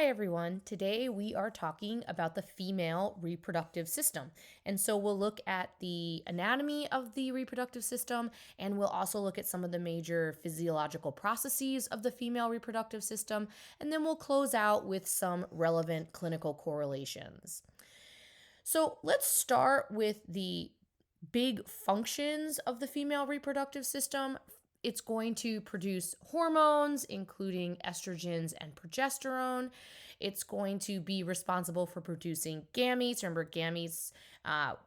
Hi everyone. Today we are talking about the female reproductive system. And so we'll look at the anatomy of the reproductive system, and we'll also look at some of the major physiological processes of the female reproductive system, and then we'll close out with some relevant clinical correlations. So let's start with the big functions of the female reproductive system. It's going to produce hormones, including estrogens and progesterone. It's going to be responsible for producing gametes. Remember, gametes,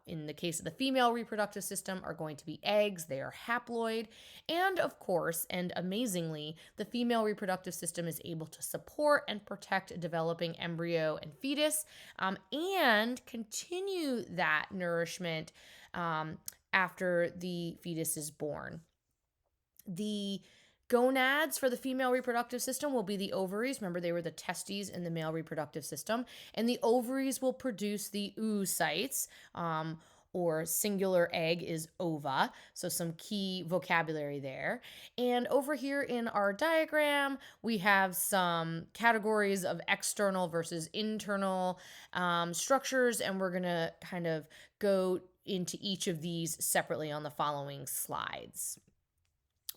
in the case of the female reproductive system, are going to be eggs. They are haploid. And of course, and amazingly, the female reproductive system is able to support and protect a developing embryo and fetus, and continue that nourishment after the fetus is born. The gonads for the female reproductive system will be the ovaries. Remember, they were the testes in the male reproductive system. And the ovaries will produce the oocytes, or singular egg is ova. So, some key vocabulary there. And over here in our diagram, we have some categories of external versus internal structures. And we're going to kind of go into each of these separately on the following slides.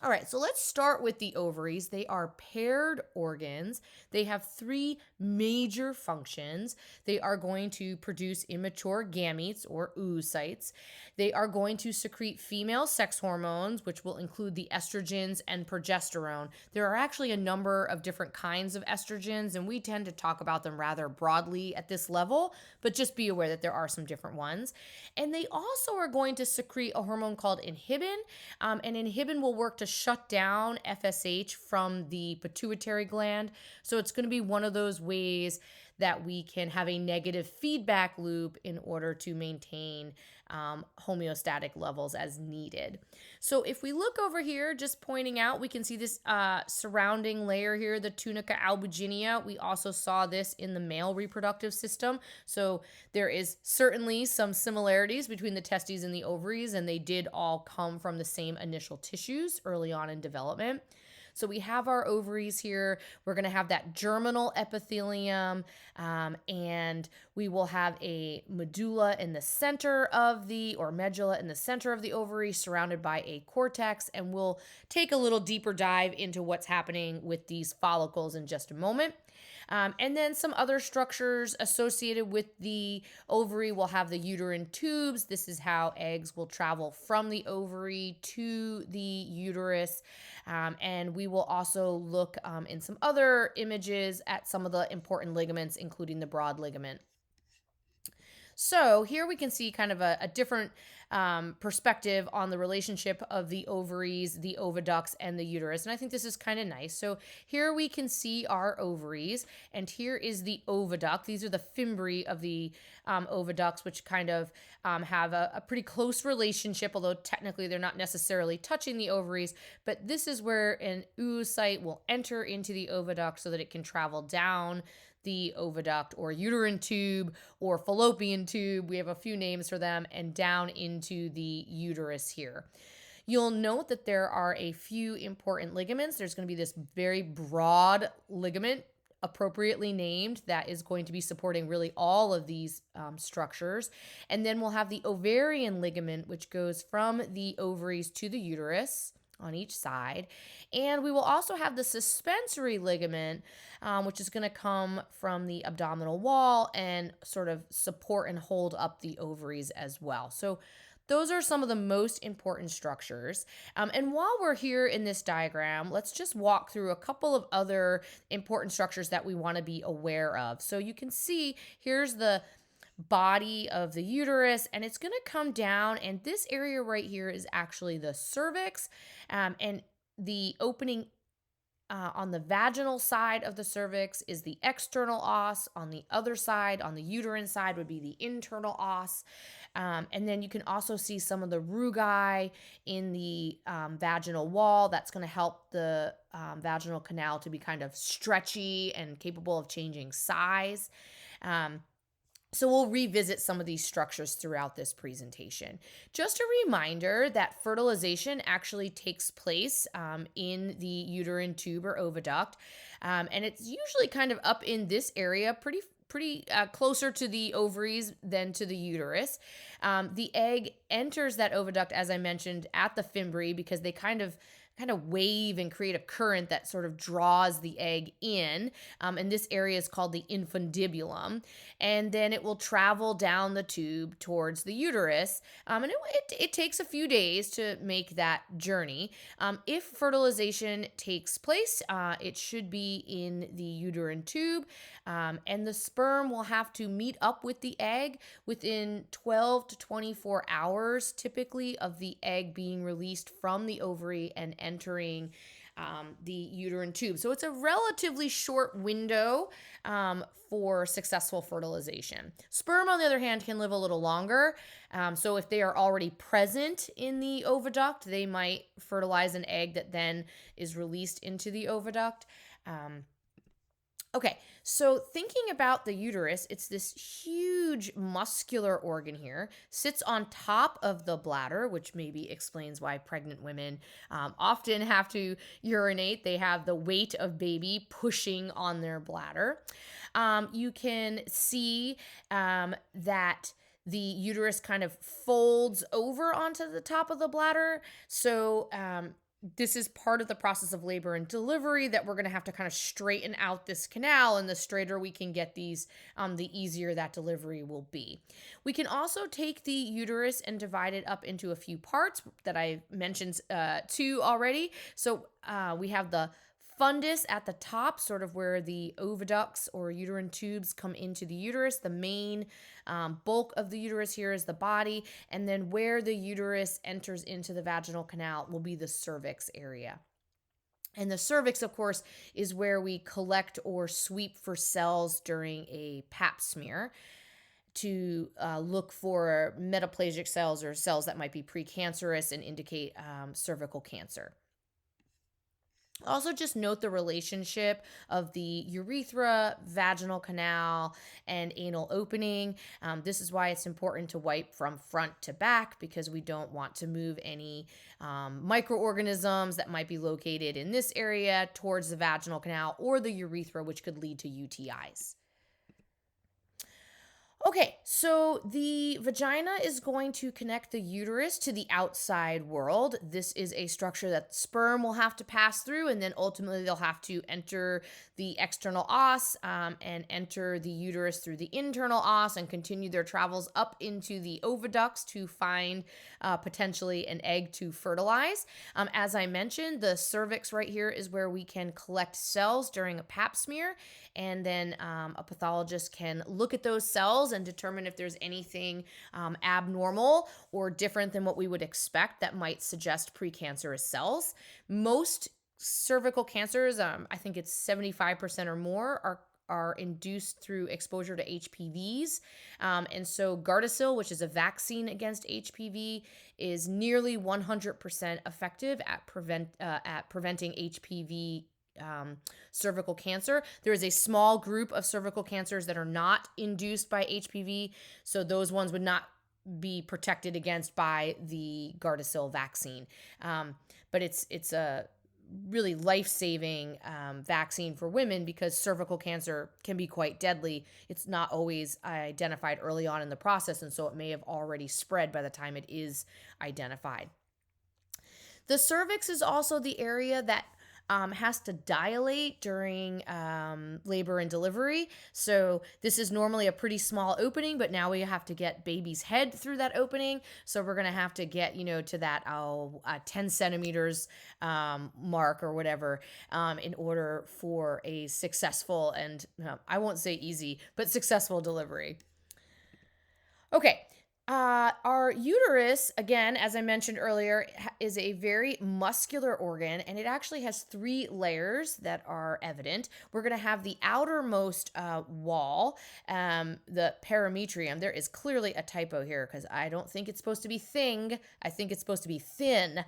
All right, so let's start with the ovaries. They are paired organs. They have three major functions. They are going to produce immature gametes or oocytes. They are going to secrete female sex hormones, which will include the estrogens and progesterone. There are actually a number of different kinds of estrogens, and we tend to talk about them rather broadly at this level, but just be aware that there are some different ones. And they also are going to secrete a hormone called inhibin, and inhibin will work to shut down FSH from the pituitary gland. So it's going to be one of those ways that we can have a negative feedback loop in order to maintain homeostatic levels as needed. So if we look over here, just pointing out, we can see this surrounding layer here, the tunica albuginea. We also saw this in the male reproductive system. So there is certainly some similarities between the testes and the ovaries, and they did all come from the same initial tissues early on in development. So we have our ovaries here. We're going to have that germinal epithelium, and we will have a medulla in the center of or medulla in the center of the ovary, surrounded by a cortex. And we'll take a little deeper dive into what's happening with these follicles in just a moment. And then some other structures associated with the ovary will have the uterine tubes. This is how eggs will travel from the ovary to the uterus. And we will also look in some other images at some of the important ligaments, including the broad ligament. So here we can see kind of a different perspective on the relationship of the ovaries, the oviducts, and the uterus. And I think this is kind of nice. So here we can see our ovaries, and here is the oviduct. These are the fimbriae of the oviducts, which kind of have a pretty close relationship, although technically they're not necessarily touching the ovaries. But this is where an oocyte will enter into the oviduct so that it can travel down the oviduct or uterine tube or fallopian tube. We have a few names for them, and down into the uterus here. You'll note that there are a few important ligaments. There's going to be this very broad ligament, appropriately named, that is going to be supporting really all of these structures. And then we'll have the ovarian ligament, which goes from the ovaries to the uterus on each side. And we will also have the suspensory ligament, which is going to come from the abdominal wall and sort of support and hold up the ovaries as well. So those are some of the most important structures. And while we're here in this diagram, let's just walk through a couple of other important structures that we want to be aware of. So you can see here's the body of the uterus, and it's going to come down, and this area right here is actually the cervix, and the opening on the vaginal side of the cervix is the external os. On the other side, on the uterine side, would be the internal os. And then you can also see some of the rugae in the vaginal wall. That's going to help the vaginal canal to be kind of stretchy and capable of changing size. So we'll revisit some of these structures throughout this presentation. Just a reminder that fertilization actually takes place in the uterine tube or oviduct, and it's usually kind of up in this area, pretty closer to the ovaries than to the uterus. The egg enters that oviduct, as I mentioned, at the fimbriae because they kind of wave and create a current that sort of draws the egg in. And this area is called the infundibulum. And then it will travel down the tube towards the uterus. And it takes a few days to make that journey. If fertilization takes place, it should be in the uterine tube. And the sperm will have to meet up with the egg within 12 to 24 hours, typically, of the egg being released from the ovary and entering the uterine tube. So it's a relatively short window for successful fertilization. Sperm, on the other hand, can live a little longer. So if they are already present in the oviduct, they might fertilize an egg that then is released into the oviduct. Okay, so thinking about the uterus, it's this huge muscular organ here, sits on top of the bladder, which maybe explains why pregnant women often have to urinate. They have the weight of baby pushing on their bladder. You can see that the uterus kind of folds over onto the top of the bladder. So, this is part of the process of labor and delivery that we're going to have to kind of straighten out this canal, and the straighter we can get these, the easier that delivery will be. We can also take the uterus and divide it up into a few parts that I mentioned two already. So we have the fundus at the top, sort of where the oviducts or uterine tubes come into the uterus. The main bulk of the uterus here is the body, and then where the uterus enters into the vaginal canal will be the cervix area. And the cervix, of course, is where we collect or sweep for cells during a pap smear to look for metaplasic cells or cells that might be precancerous and indicate cervical cancer. Also, just note the relationship of the urethra, vaginal canal, and anal opening. This is why it's important to wipe from front to back, because we don't want to move any microorganisms that might be located in this area towards the vaginal canal or the urethra, which could lead to UTIs. Okay, so the vagina is going to connect the uterus to the outside world. This is a structure that sperm will have to pass through, and then ultimately they'll have to enter the external os and enter the uterus through the internal os and continue their travels up into the oviducts to find potentially an egg to fertilize. As I mentioned, the cervix right here is where we can collect cells during a pap smear, and then a pathologist can look at those cells and determine if there's anything abnormal or different than what we would expect that might suggest precancerous cells. Most cervical cancers, I think it's 75% or more, are induced through exposure to HPVs. And so Gardasil, which is a vaccine against HPV, is nearly 100% effective at preventing HPV cervical cancer. There is a small group of cervical cancers that are not induced by HPV, so those ones would not be protected against by the Gardasil vaccine. But it's a really life-saving vaccine for women because cervical cancer can be quite deadly. It's not always identified early on in the process, and so it may have already spread by the time it is identified. The cervix is also the area that has to dilate during labor and delivery. So this is normally a pretty small opening, but now we have to get baby's head through that opening. So we're going to have to get, to that 10 centimeters mark or whatever in order for a successful and I won't say easy, but successful delivery. Okay. Our uterus, again, as I mentioned earlier, is a very muscular organ, and it actually has three layers that are evident. We're going to have the outermost wall, the perimetrium. There is clearly a typo here because I don't think it's supposed to be thing. I think it's supposed to be thin.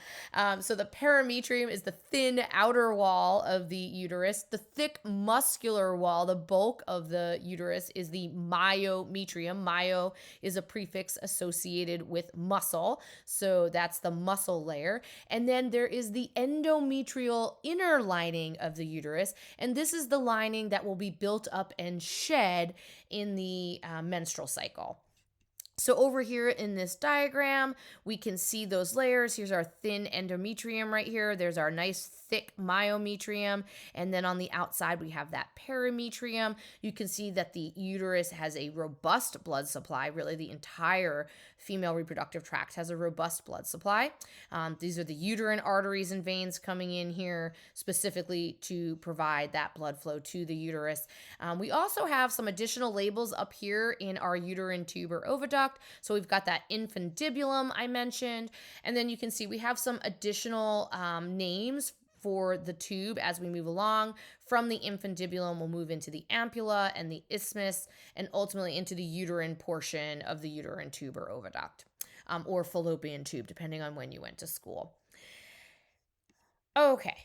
So the perimetrium is the thin outer wall of the uterus. The thick muscular wall, the bulk of the uterus, is the myometrium. Myo is a prefix associated with muscle. So that's the muscle layer. And then there is the endometrial inner lining of the uterus. And this is the lining that will be built up and shed in the menstrual cycle. So over here in this diagram, we can see those layers. Here's our thin endometrium right here. There's our nice thick myometrium. And then on the outside, we have that perimetrium. You can see that the uterus has a robust blood supply. Really, the entire female reproductive tract has a robust blood supply. These are the uterine arteries and veins coming in here specifically to provide that blood flow to the uterus. We also have some additional labels up here in our uterine tube or oviduct. So we've got that infundibulum I mentioned. And then you can see we have some additional names for the tube as we move along. From the infundibulum, we'll move into the ampulla and the isthmus, and ultimately into the uterine portion of the uterine tube or oviduct, or fallopian tube, depending on when you went to school. Okay.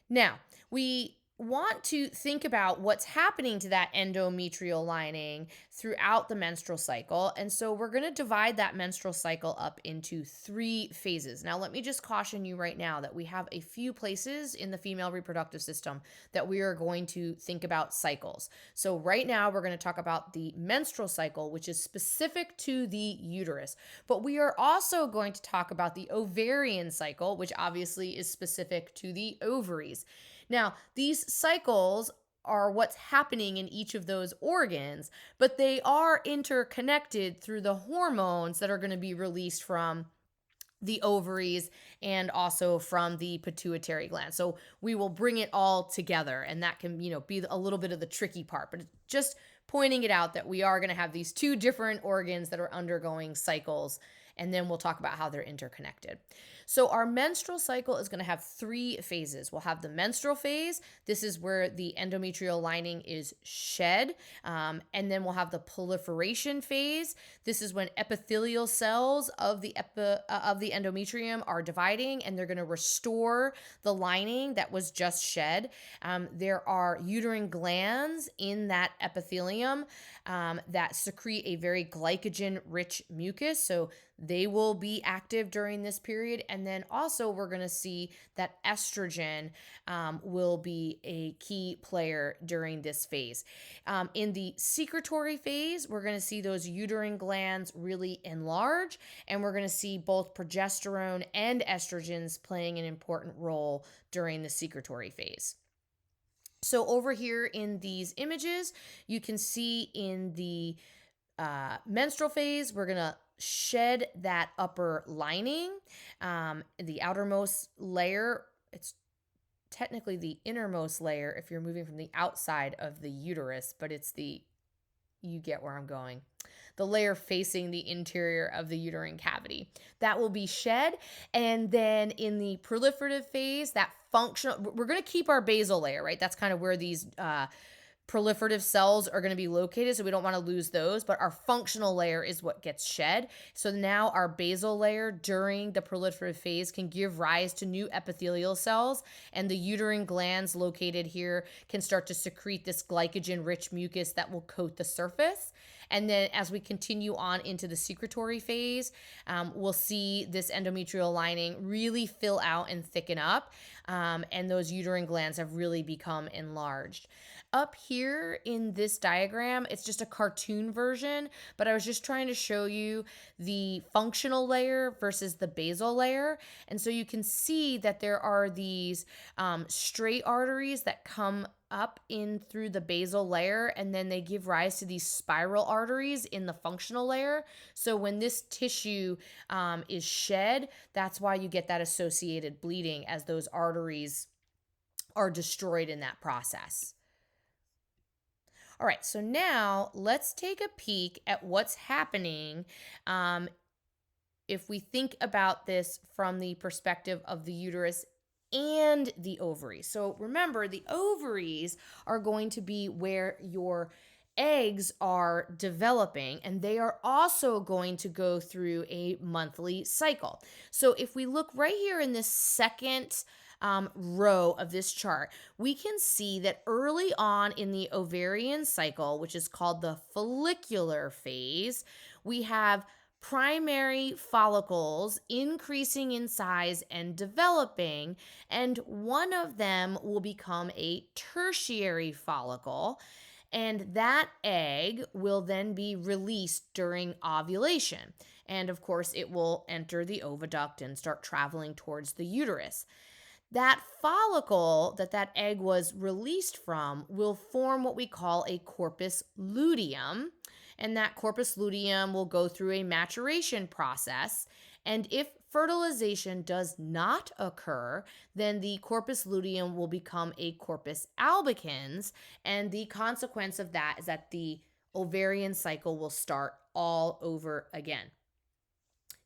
Now, we want to think about what's happening to that endometrial lining throughout the menstrual cycle. And so we're going to divide that menstrual cycle up into three phases. Now, let me just caution you right now that we have a few places in the female reproductive system that we are going to think about cycles. So right now we're going to talk about the menstrual cycle, which is specific to the uterus. But we are also going to talk about the ovarian cycle, which obviously is specific to the ovaries. Now, these cycles are what's happening in each of those organs, but they are interconnected through the hormones that are going to be released from the ovaries and also from the pituitary gland. So we will bring it all together, and that can, be a little bit of the tricky part, but just pointing it out that we are going to have these two different organs that are undergoing cycles, and then we'll talk about how they're interconnected. So our menstrual cycle is going to have three phases. We'll have the menstrual phase. This is where the endometrial lining is shed. And then we'll have the proliferation phase. This is when epithelial cells of the endometrium are dividing, and they're going to restore the lining that was just shed. There are uterine glands in that epithelium that secrete a very glycogen-rich mucus. So they will be active during this period. And then also we're going to see that estrogen will be a key player during this phase. In the secretory phase, we're going to see those uterine glands really enlarge, and we're going to see both progesterone and estrogens playing an important role during the secretory phase. So over here in these images, you can see in the menstrual phase, we're going to shed that upper lining, the outermost layer. It's technically the innermost layer if you're moving from the outside of the uterus, but you get where I'm going. The layer facing the interior of the uterine cavity. That will be shed. And then in the proliferative phase, we're going to keep our basal layer, right? That's kind of where these proliferative cells are going to be located, so we don't want to lose those, but our functional layer is what gets shed. So now our basal layer during the proliferative phase can give rise to new epithelial cells, and the uterine glands located here can start to secrete this glycogen-rich mucus that will coat the surface. And then as we continue on into the secretory phase, we'll see this endometrial lining really fill out and thicken up, and those uterine glands have really become enlarged. Up here in this diagram, it's just a cartoon version, but I was just trying to show you the functional layer versus the basal layer. And so you can see that there are these straight arteries that come up in through the basal layer, and then they give rise to these spiral arteries in the functional layer. So when this tissue is shed, that's why you get that associated bleeding as those arteries are destroyed in that process. All right, so now let's take a peek at what's happening um, if we think about this from the perspective of the uterus and the ovaries. So remember, the ovaries are going to be where your eggs are developing, and they are also going to go through a monthly cycle. So if we look right here in this second row of this chart, we can see that early on in the ovarian cycle, which is called the follicular phase, we have primary follicles increasing in size and developing, and one of them will become a tertiary follicle. And that egg will then be released during ovulation. And of course, it will enter the oviduct and start traveling towards the uterus. That follicle that egg was released from will form what we call a corpus luteum, and that corpus luteum will go through a maturation process. And if fertilization does not occur, then the corpus luteum will become a corpus albicans, and the consequence of that is that the ovarian cycle will start all over again.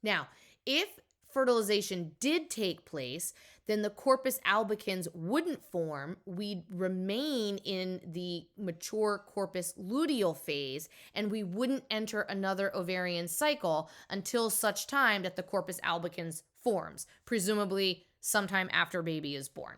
Now, if fertilization did take place, then the corpus albicans wouldn't form. We'd remain in the mature corpus luteal phase, and we wouldn't enter another ovarian cycle until such time that the corpus albicans forms, presumably sometime after baby is born.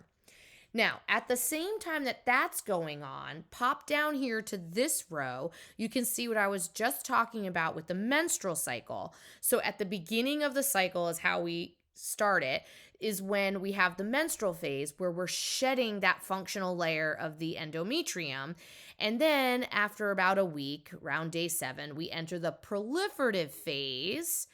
Now, at the same time that that's going on, pop down here to this row, you can see what I was just talking about with the menstrual cycle. So at the beginning of the cycle is how we start it, is when we have the menstrual phase where we're shedding that functional layer of the endometrium. And then after about a week, around day 7, we enter the proliferative phase,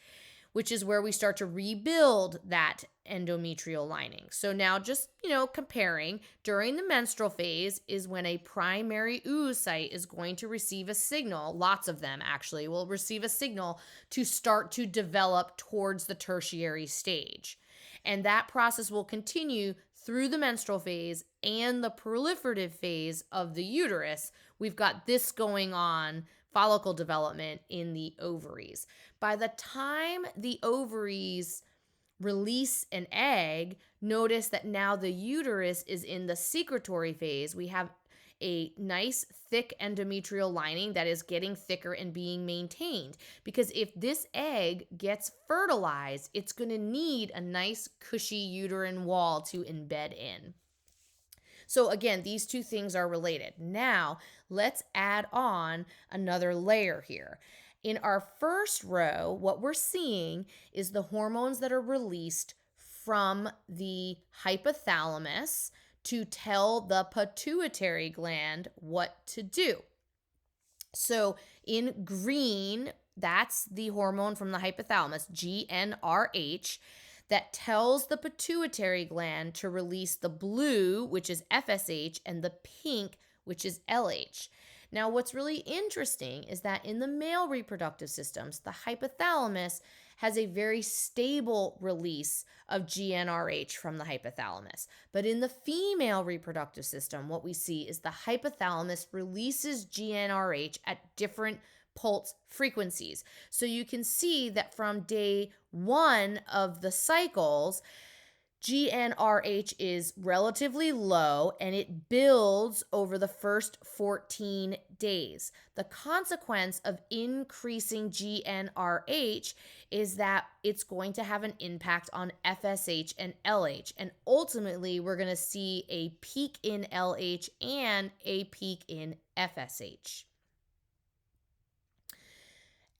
which is where we start to rebuild that endometrial lining. So now just, comparing, during the menstrual phase is when a primary oocyte is going to receive a signal, lots of them actually will receive a signal to start to develop towards the tertiary stage. And that process will continue through the menstrual phase and the proliferative phase of the uterus. We've got this going on, follicle development in the ovaries. By the time the ovaries release an egg, notice that now the uterus is in the secretory phase. We have a nice thick endometrial lining that is getting thicker and being maintained. Because if this egg gets fertilized, it's going to need a nice cushy uterine wall to embed in. So again, these two things are related. Now, let's add on another layer here. In our first row, what we're seeing is the hormones that are released from the hypothalamus to tell the pituitary gland what to do. So in green, that's the hormone from the hypothalamus, GnRH, that tells the pituitary gland to release the blue, which is FSH, and the pink, which is LH. Now, what's really interesting is that in the male reproductive systems, the hypothalamus has a very stable release of GnRH from the hypothalamus. But in the female reproductive system, what we see is the hypothalamus releases GnRH at different pulse frequencies. So you can see that from day 1 of the cycles, GnRH is relatively low and it builds over the first 14 days. The consequence of increasing GnRH is that it's going to have an impact on FSH and LH. And ultimately, we're going to see a peak in LH and a peak in FSH.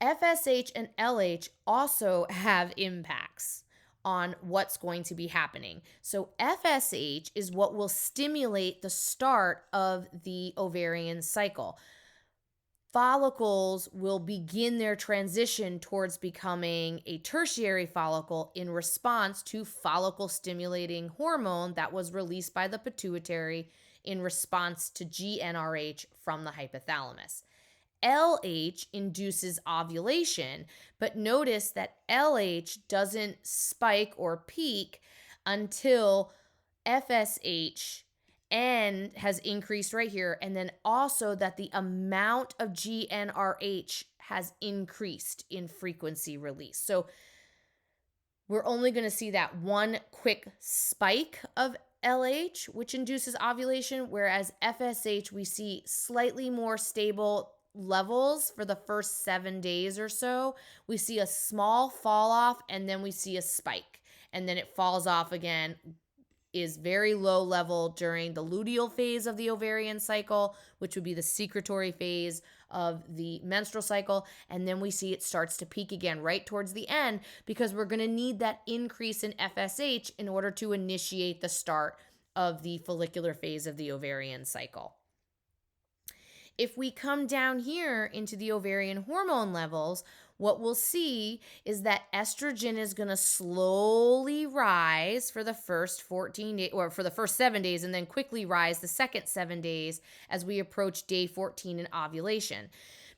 FSH and LH also have impacts on what's going to be happening. So FSH is what will stimulate the start of the ovarian cycle. Follicles will begin their transition towards becoming a tertiary follicle in response to follicle stimulating hormone that was released by the pituitary in response to GnRH from the hypothalamus. LH induces ovulation, but notice that LH doesn't spike or peak until FSH N has increased right here, and then also that the amount of GnRH has increased in frequency release. So we're only going to see that one quick spike of LH, which induces ovulation, whereas FSH, we see slightly more stable levels for the first 7 days or so. We see a small fall off, and then we see a spike, and then it falls off again, is very low level during the luteal phase of the ovarian cycle, which would be the secretory phase of the menstrual cycle. And then we see it starts to peak again right towards the end, because we're going to need that increase in FSH in order to initiate the start of the follicular phase of the ovarian cycle. If we come down here into the ovarian hormone levels, what we'll see is that estrogen is going to slowly rise for the first 14 days, or for the first 7 days, and then quickly rise the second 7 days as we approach day 14 in ovulation.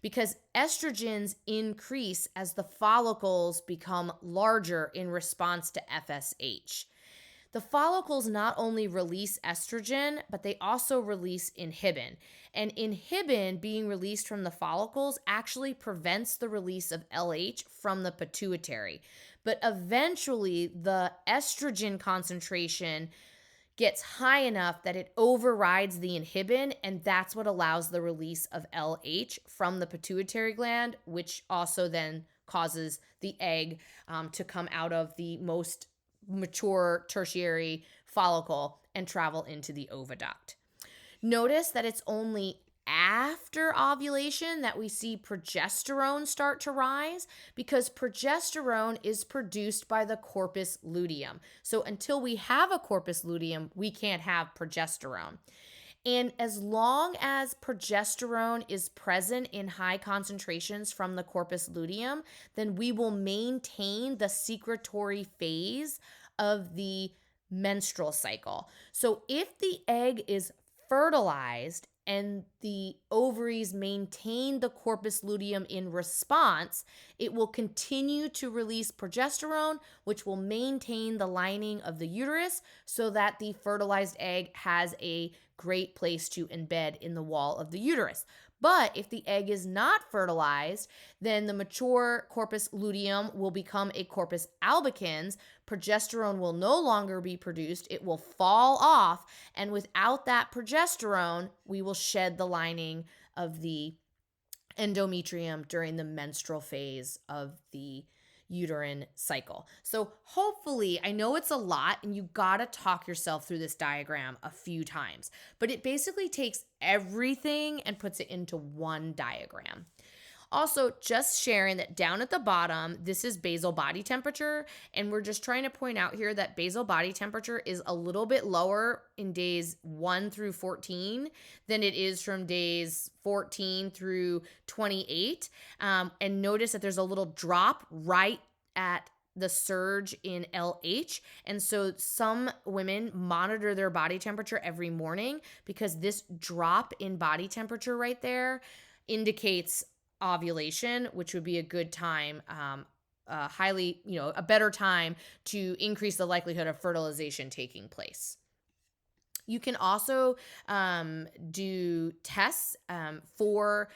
Because estrogens increase as the follicles become larger in response to FSH. The follicles not only release estrogen, but they also release inhibin. And inhibin being released from the follicles actually prevents the release of LH from the pituitary. But eventually, the estrogen concentration gets high enough that it overrides the inhibin, and that's what allows the release of LH from the pituitary gland, which also then causes the egg to come out of the most mature tertiary follicle and travel into the oviduct. Notice that it's only after ovulation that we see progesterone start to rise, because progesterone is produced by the corpus luteum. So until we have a corpus luteum, we can't have progesterone. And as long as progesterone is present in high concentrations from the corpus luteum, then we will maintain the secretory phase of the menstrual cycle. So if the egg is fertilized and the ovaries maintain the corpus luteum in response, it will continue to release progesterone, which will maintain the lining of the uterus so that the fertilized egg has a great place to embed in the wall of the uterus. But if the egg is not fertilized, then the mature corpus luteum will become a corpus albicans. Progesterone will no longer be produced. It will fall off. And without that progesterone, we will shed the lining of the endometrium during the menstrual phase of the uterine cycle. So hopefully, I know it's a lot and you gotta talk yourself through this diagram a few times, but it basically takes everything and puts it into one diagram. Also, just sharing that down at the bottom, this is basal body temperature, and we're just trying to point out here that basal body temperature is a little bit lower in days 1 through 14 than it is from days 14 through 28. And notice that there's a little drop right at the surge in LH. And so some women monitor their body temperature every morning, because this drop in body temperature right there indicates ovulation, which would be a good time, a better time to increase the likelihood of fertilization taking place. You can also do tests for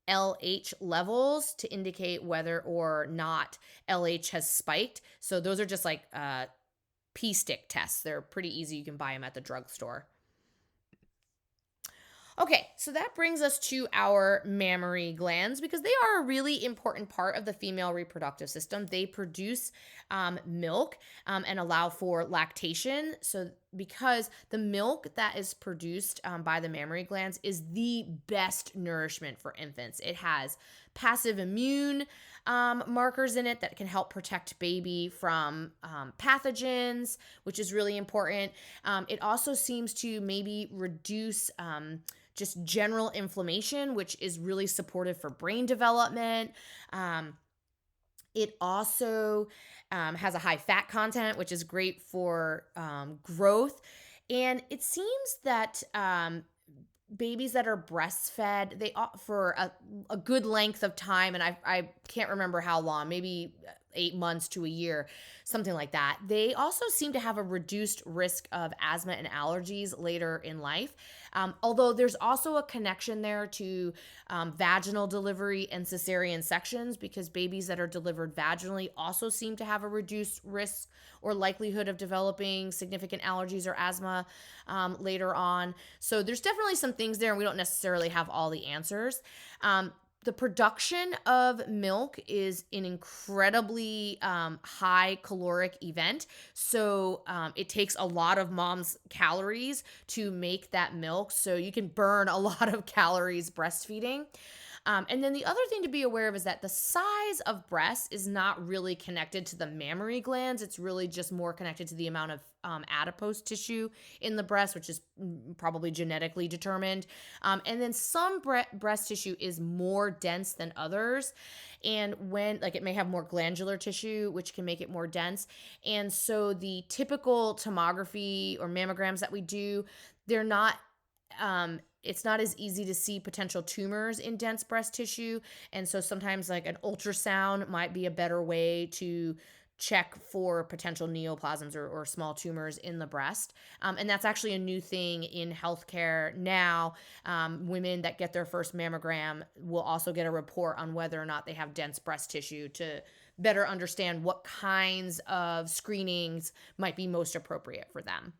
LH levels to indicate whether or not LH has spiked. So those are just like P-stick tests. They're pretty easy. You can buy them at the drugstore. Okay, so that brings us to our mammary glands, because they are a really important part of the female reproductive system. They produce milk and allow for lactation. So because the milk that is produced by the mammary glands is the best nourishment for infants. It has passive immune markers in it that can help protect baby from pathogens, which is really important. It also seems to maybe reduce just general inflammation, which is really supportive for brain development. It also has a high fat content, which is great for growth. And it seems that babies that are breastfed, they for a good length of time, and I can't remember how long, maybe 8 months to a year, something like that. They also seem to have a reduced risk of asthma and allergies later in life. Although there's also a connection there to vaginal delivery and cesarean sections, because babies that are delivered vaginally also seem to have a reduced risk or likelihood of developing significant allergies or asthma later on. So there's definitely some things there, and we don't necessarily have all the answers. The production of milk is an incredibly high caloric event. So it takes a lot of mom's calories to make that milk. So you can burn a lot of calories breastfeeding. And then the other thing to be aware of is that the size of breasts is not really connected to the mammary glands. It's really just more connected to the amount of adipose tissue in the breast, which is probably genetically determined. And then some breast tissue is more dense than others. And when, like, it may have more glandular tissue, which can make it more dense. And so the typical tomography or mammograms that we do, they're not it's not as easy to see potential tumors in dense breast tissue. And so sometimes, like, an ultrasound might be a better way to check for potential neoplasms or small tumors in the breast. And that's actually a new thing in healthcare now. Women that get their first mammogram will also get a report on whether or not they have dense breast tissue to better understand what kinds of screenings might be most appropriate for them.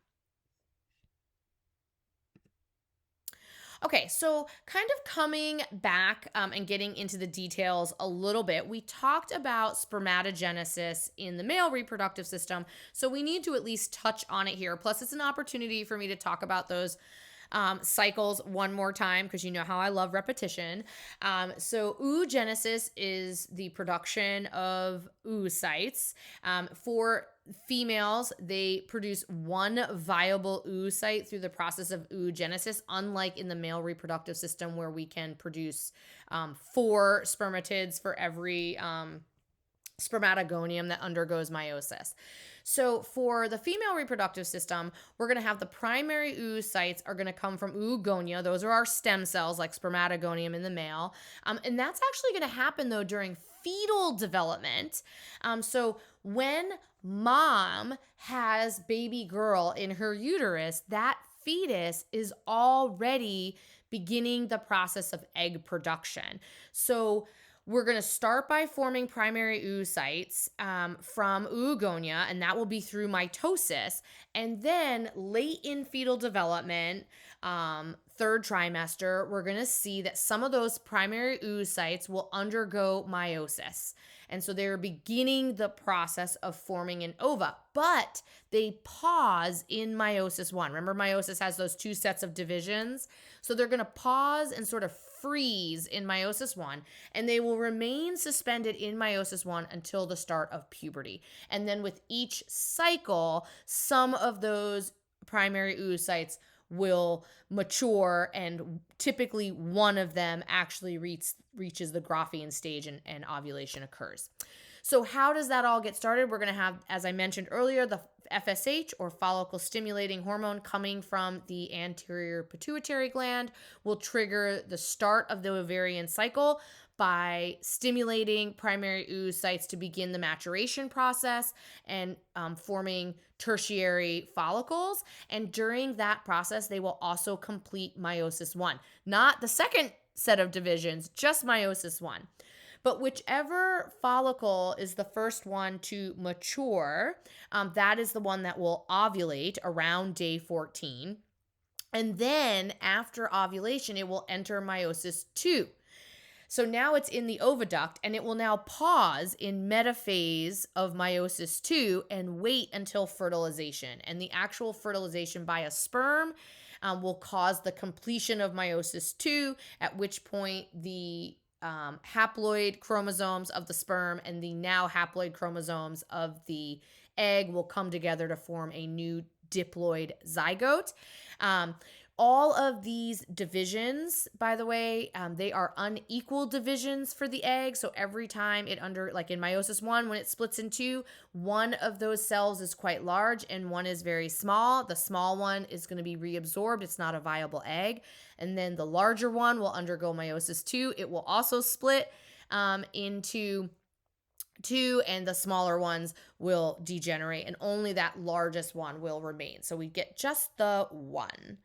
Okay, so kind of coming back and getting into the details a little bit, we talked about spermatogenesis in the male reproductive system. So we need to at least touch on it here. Plus, it's an opportunity for me to talk about those cycles one more time, because you know how I love repetition. So oogenesis is the production of oocytes. For females, they produce one viable oocyte through the process of oogenesis, unlike in the male reproductive system where we can produce 4 spermatids for every spermatogonium that undergoes meiosis. So for the female reproductive system, we're going to have the primary oocytes are going to come from oogonia. Those are our stem cells, like spermatogonium in the male. And that's actually going to happen, though, during fetal development. So when mom has baby girl in her uterus, that fetus is already beginning the process of egg production. So we're going to start by forming primary oocytes from oogonia, and that will be through mitosis. And then late in fetal development, third trimester, we're going to see that some of those primary oocytes will undergo meiosis. And so they're beginning the process of forming an ova, but they pause in meiosis 1. Remember, meiosis has those 2 sets of divisions. So they're going to pause and sort of freeze in meiosis 1, and they will remain suspended in meiosis 1 until the start of puberty. And then with each cycle, some of those primary oocytes will mature, and typically one of them actually reaches the Graafian stage, and ovulation occurs. So how does that all get started? We're going to have, as I mentioned earlier, the FSH, or follicle stimulating hormone, coming from the anterior pituitary gland will trigger the start of the ovarian cycle by stimulating primary oocytes to begin the maturation process and forming tertiary follicles. And during that process, they will also complete meiosis 1, not the second set of divisions, just meiosis 1. But whichever follicle is the first one to mature, that is the one that will ovulate around day 14. And then after ovulation, it will enter meiosis 2. So now it's in the oviduct, and it will now pause in metaphase of meiosis 2 and wait until fertilization. And the actual fertilization by a sperm will cause the completion of meiosis 2, at which point the haploid chromosomes of the sperm and the now haploid chromosomes of the egg will come together to form a new diploid zygote. All of these divisions, by the way, they are unequal divisions for the egg. So every time like in meiosis 1, when it splits in 2, one of those cells is quite large and one is very small. The small one is going to be reabsorbed. It's not a viable egg. And then the larger one will undergo meiosis 2. It will also split into two, and the smaller ones will degenerate, and only that largest one will remain. So we get just the one.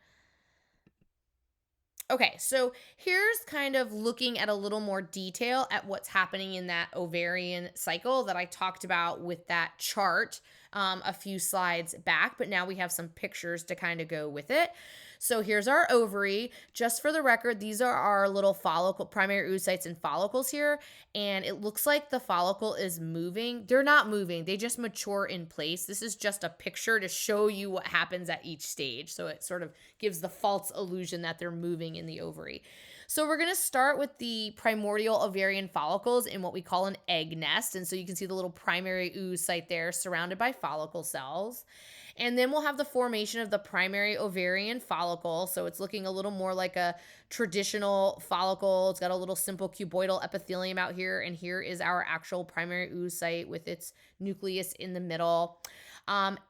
Okay, so here's kind of looking at a little more detail at what's happening in that ovarian cycle that I talked about with that chart a few slides back, but now we have some pictures to kind of go with it. So here's our ovary. Just for the record, these are our little follicle, primary oocytes and follicles here. And it looks like the follicle is moving. They're not moving, they just mature in place. This is just a picture to show you what happens at each stage. So it sort of gives the false illusion that they're moving in the ovary. So we're going to start with the primordial ovarian follicles in what we call an egg nest. And so you can see the little primary oocyte there surrounded by follicle cells. And then we'll have the formation of the primary ovarian follicle. So it's looking a little more like a traditional follicle. It's got a little simple cuboidal epithelium out here. And here is our actual primary oocyte with its nucleus in the middle.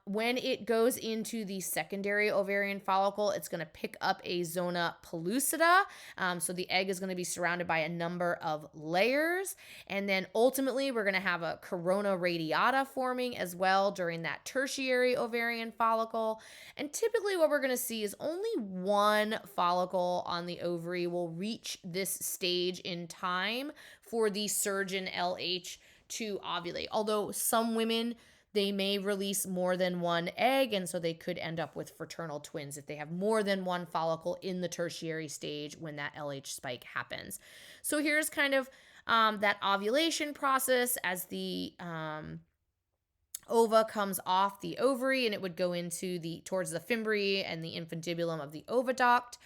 When it goes into the secondary ovarian follicle, it's going to pick up a zona pellucida. So the egg is going to be surrounded by a number of layers. And then ultimately, we're going to have a corona radiata forming as well during that tertiary ovarian follicle. And typically, what we're going to see is only one follicle on the ovary will reach this stage in time for the surgeon LH to ovulate. Although some women, they may release more than one egg, and so they could end up with fraternal twins if they have more than one follicle in the tertiary stage when that LH spike happens. So here's kind of that ovulation process as the ova comes off the ovary, and it would go into towards the fimbriae and the infundibulum of the oviduct.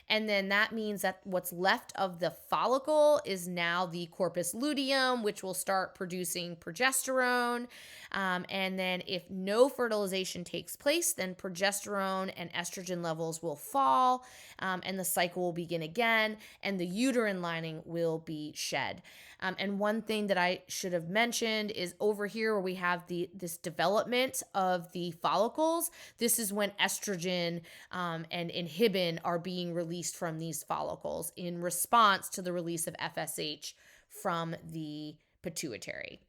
And then that means that what's left of the follicle is now the corpus luteum, which will start producing progesterone. And then if no fertilization takes place, then progesterone and estrogen levels will fall, and the cycle will begin again, and the uterine lining will be shed. And one thing that I should have mentioned is over here where we have this development of the follicles, this is when estrogen and inhibin are being released from these follicles in response to the release of FSH from the pituitary.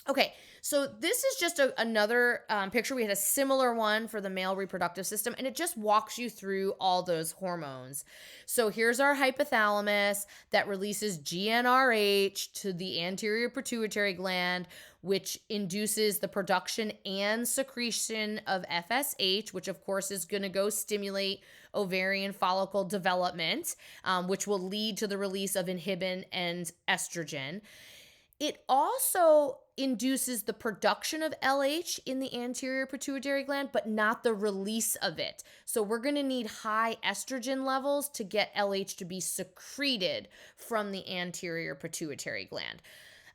Okay, so this is just another picture. We had a similar one for the male reproductive system, and it just walks you through all those hormones. So here's our hypothalamus that releases GnRH to the anterior pituitary gland, which induces the production and secretion of FSH, which of course is going to go stimulate ovarian follicle development, which will lead to the release of inhibin and estrogen. It also induces the production of LH in the anterior pituitary gland, but not the release of it. So we're going to need high estrogen levels to get LH to be secreted from the anterior pituitary gland.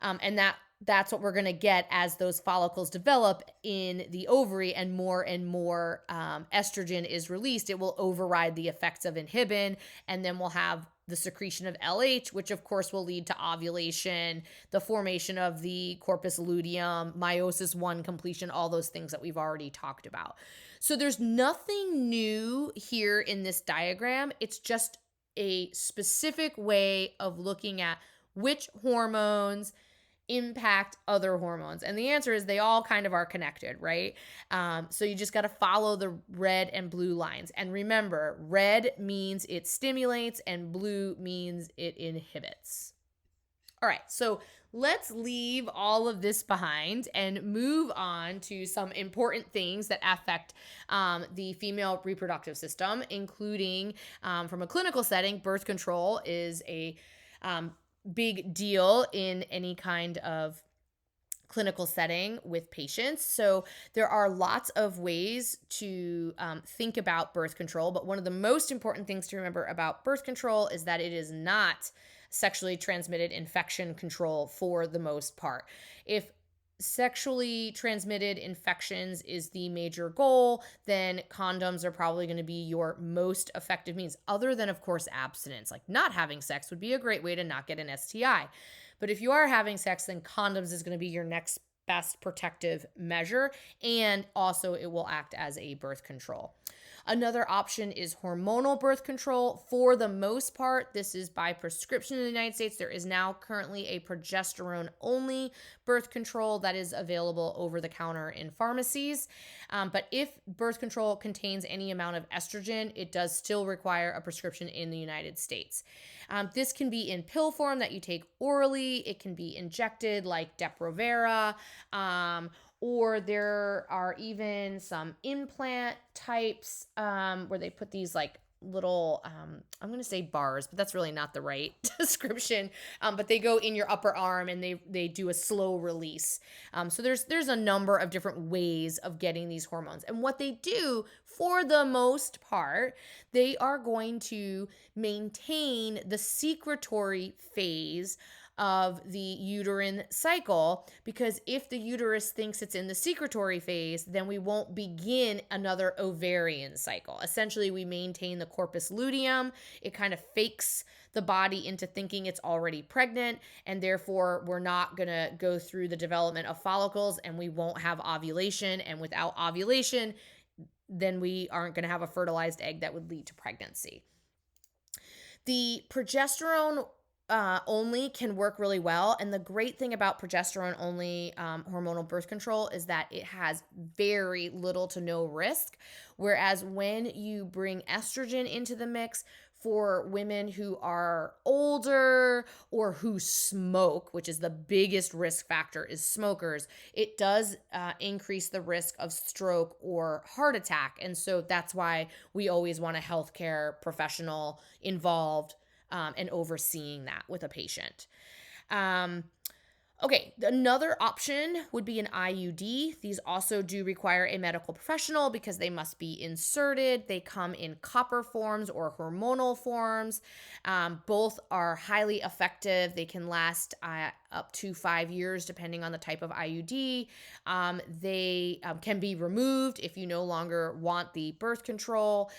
And that's what we're going to get as those follicles develop in the ovary, and more estrogen is released. It will override the effects of inhibin, and then we'll have the secretion of LH, which of course will lead to ovulation, the formation of the corpus luteum, meiosis 1 completion, all those things that we've already talked about. So there's nothing new here in this diagram. It's just a specific way of looking at which hormones impact other hormones. And the answer is they all kind of are connected, right? So you just got to follow the red and blue lines. And remember, red means it stimulates and blue means it inhibits. All right, so let's leave all of this behind and move on to some important things that affect the female reproductive system, including from a clinical setting, birth control is a big deal in any kind of clinical setting with patients. So there are lots of ways to think about birth control, but one of the most important things to remember about birth control is that it is not sexually transmitted infection control for the most part. If sexually transmitted infections is the major goal, then condoms are probably going to be your most effective means, other than, of course, abstinence. Like not having sex would be a great way to not get an STI. But if you are having sex, then condoms is going to be your next best protective measure, and also it will act as a birth control. Another option is hormonal birth control. For the most part, this is by prescription in the United States. There is now currently a progesterone only birth control that is available over the counter in pharmacies. But if birth control contains any amount of estrogen, it does still require a prescription in the United States. This can be in pill form that you take orally. It can be injected like Depo-Provera, or there are even some implant types where they put these like little I'm going to say bars, but that's really not the right description, but they go in your upper arm and they do a slow release. So there's a number of different ways of getting these hormones, and what they do for the most part, they are going to maintain the secretory phase of the uterine cycle, because if the uterus thinks it's in the secretory phase, then we won't begin another ovarian cycle. Essentially, we maintain the corpus luteum. It kind of fakes the body into thinking it's already pregnant, and therefore we're not going to go through the development of follicles, and we won't have ovulation, and without ovulation, then we aren't going to have a fertilized egg that would lead to pregnancy. The progesterone only can work really well. And the great thing about progesterone only hormonal birth control is that it has very little to no risk. Whereas when you bring estrogen into the mix, for women who are older or who smoke, which is the biggest risk factor, is smokers, it does increase the risk of stroke or heart attack. And so that's why we always want a healthcare professional involved and overseeing that with a patient. Okay, another option would be an IUD. These also do require a medical professional because they must be inserted. They come in copper forms or hormonal forms. Both are highly effective. They can last up to 5 years depending on the type of IUD. They can be removed if you no longer want the birth control.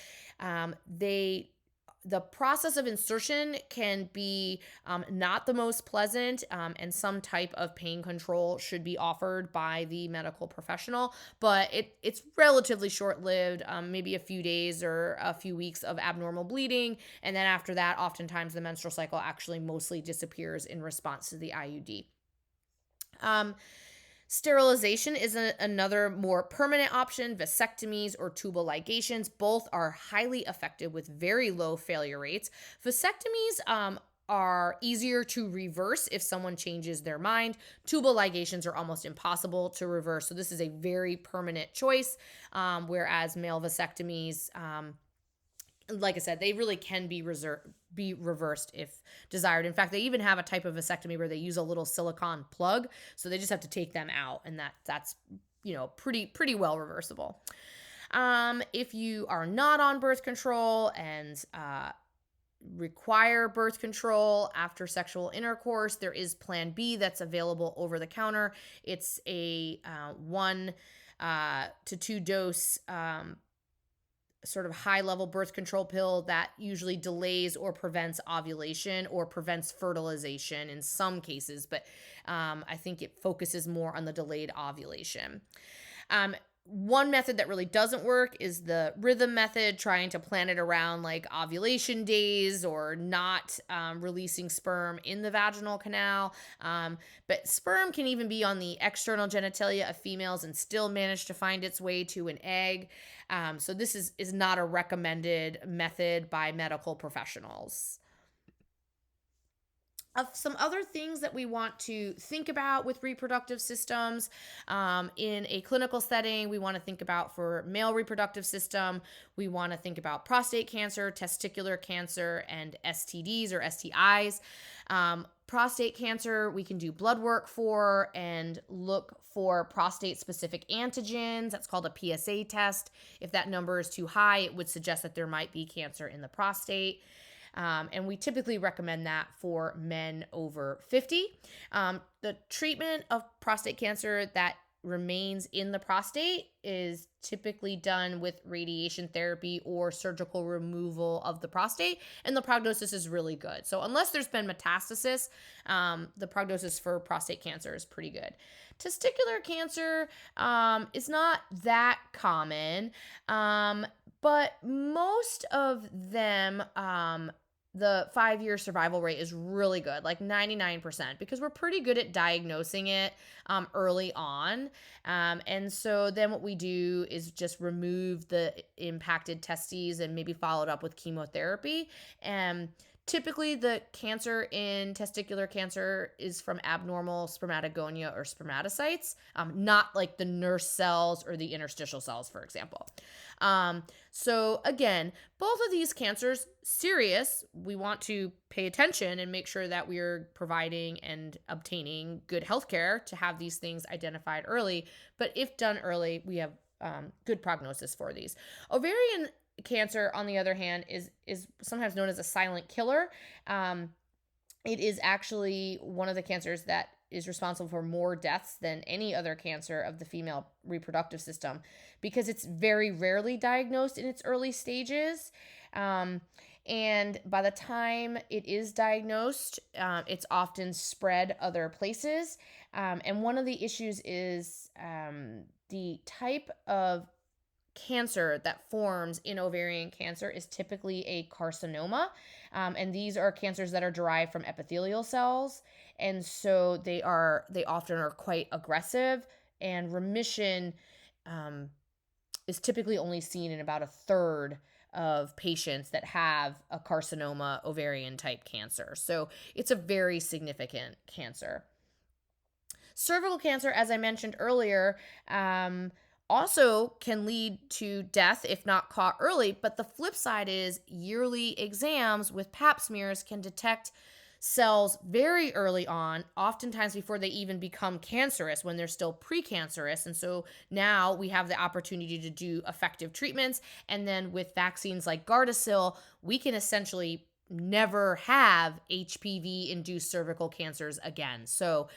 The process of insertion can be not the most pleasant, and some type of pain control should be offered by the medical professional, but it's relatively short-lived, maybe a few days or a few weeks of abnormal bleeding, and then after that, oftentimes the menstrual cycle actually mostly disappears in response to the IUD. Sterilization is another more permanent option. Vasectomies or tubal ligations, both are highly effective with very low failure rates. Vasectomies are easier to reverse if someone changes their mind. Tubal ligations are almost impossible to reverse, so this is a very permanent choice, whereas male vasectomies, like I said, they really can be reversed if desired. In fact, they even have a type of vasectomy where they use a little silicone plug, so they just have to take them out, and that's pretty well reversible. If you are not on birth control and require birth control after sexual intercourse, there is Plan B that's available over the counter. It's a 1 to 2 dose sort of high-level birth control pill that usually delays or prevents ovulation or prevents fertilization in some cases, but I think it focuses more on the delayed ovulation. One method that really doesn't work is the rhythm method, trying to plan it around like ovulation days or not releasing sperm in the vaginal canal. But sperm can even be on the external genitalia of females and still manage to find its way to an egg. So this is not a recommended method by medical professionals. Of some other things that we want to think about with reproductive systems in a clinical setting, we want to think about for male reproductive system, we want to think about prostate cancer, testicular cancer, and STDs or STIs. Prostate cancer, we can do blood work for and look for prostate-specific antigens. That's called a PSA test. If that number is too high, it would suggest that there might be cancer in the prostate. And we typically recommend that for men over 50. The treatment of prostate cancer that remains in the prostate is typically done with radiation therapy or surgical removal of the prostate, and the prognosis is really good. So unless there's been metastasis, the prognosis for prostate cancer is pretty good. Testicular cancer is not that common, But most of them, the 5-year survival rate is really good, like 99%, because we're pretty good at diagnosing it early on. And so then what we do is just remove the impacted testes and maybe follow it up with chemotherapy. And typically, the cancer in testicular cancer is from abnormal spermatogonia or spermatocytes, not like the nurse cells or the interstitial cells, for example. So again, both of these cancers, serious. We want to pay attention and make sure that we're providing and obtaining good health care to have these things identified early. But if done early, we have good prognosis for these. Ovarian cancer, on the other hand, is sometimes known as a silent killer. It is actually one of the cancers that is responsible for more deaths than any other cancer of the female reproductive system because it's very rarely diagnosed in its early stages. And by the time it is diagnosed, it's often spread other places. And one of the issues is the type of cancer that forms in ovarian cancer is typically a carcinoma. And these are cancers that are derived from epithelial cells. And so they often are quite aggressive, and remission is typically only seen in about a third of patients that have a carcinoma ovarian type cancer. So it's a very significant cancer. Cervical cancer, as I mentioned earlier, also can lead to death if not caught early. But the flip side is yearly exams with pap smears can detect cells very early on, oftentimes before they even become cancerous, when they're still precancerous. And so now we have the opportunity to do effective treatments. And then with vaccines like Gardasil, we can essentially never have HPV induced cervical cancers again. So,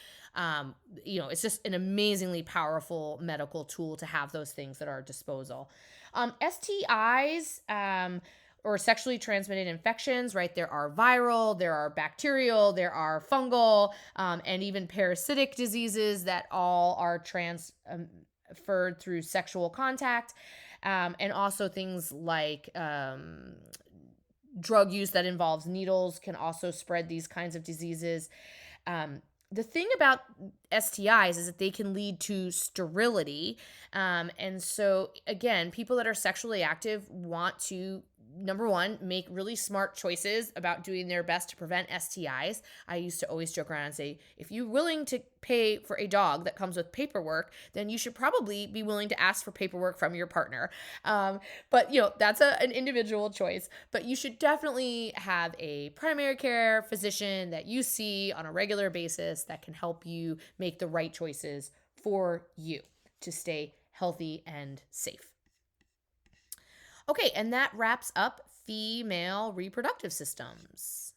it's just an amazingly powerful medical tool to have those things at our disposal. STIs, or sexually transmitted infections, right? There are viral, there are bacterial, there are fungal, and even parasitic diseases that all are transferred through sexual contact. And also things like drug use that involves needles can also spread these kinds of diseases. The thing about STIs is that they can lead to sterility. And so, again, people that are sexually active want to, number one, make really smart choices about doing their best to prevent STIs. I used to always joke around and say, if you're willing to pay for a dog that comes with paperwork, then you should probably be willing to ask for paperwork from your partner. But, that's an individual choice. But you should definitely have a primary care physician that you see on a regular basis that can help you make the right choices for you to stay healthy and safe. Okay, and that wraps up female reproductive systems.